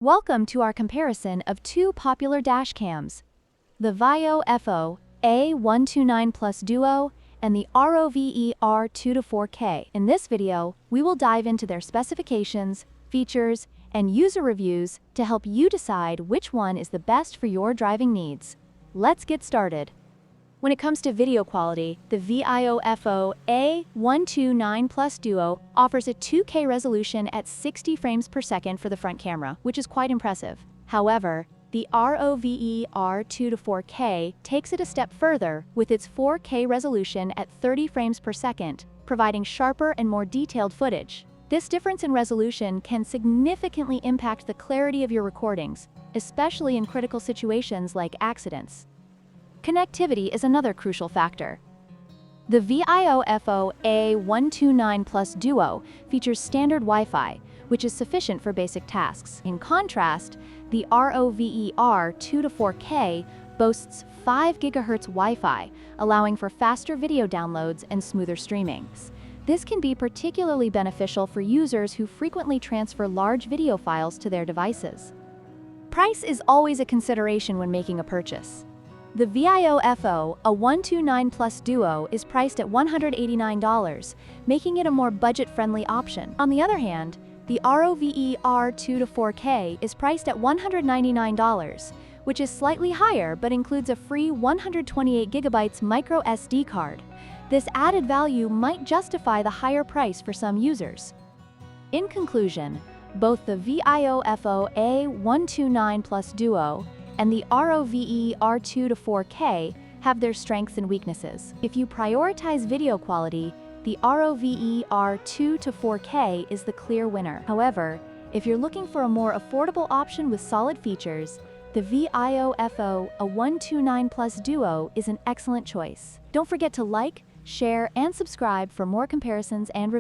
Welcome to our comparison of two popular dash cams, the VIOFO A129 Plus Duo and the ROVE R2-4K. In this video, we will dive into their specifications, features, and user reviews to help you decide which one is the best for your driving needs. Let's get started. When it comes to video quality, the VIOFO A129 Plus Duo offers a 2K resolution at 60 frames per second for the front camera, which is quite impressive. However, the ROVE R2-4K takes it a step further with its 4K resolution at 30 frames per second, providing sharper and more detailed footage. This difference in resolution can significantly impact the clarity of your recordings, especially in critical situations like accidents. Connectivity is another crucial factor. The VIOFO A129 Plus Duo features standard Wi-Fi, which is sufficient for basic tasks. In contrast, the ROVE R2-4K boasts 5 GHz Wi-Fi, allowing for faster video downloads and smoother streaming. This can be particularly beneficial for users who frequently transfer large video files to their devices. Price is always a consideration when making a purchase. The VIOFO A129 Plus Duo is priced at $189, making it a more budget-friendly option. On the other hand, the ROVE R2-4K is priced at $199, which is slightly higher but includes a free 128GB micro SD card. This added value might justify the higher price for some users. In conclusion, both the VIOFO A129 Plus Duo and the ROVE R2-4K have their strengths and weaknesses. If you prioritize video quality, the ROVE R2-4K is the clear winner. However, if you're looking for a more affordable option with solid features, the VIOFO A129 Plus Duo is an excellent choice. Don't forget to like, share, and subscribe for more comparisons and reviews.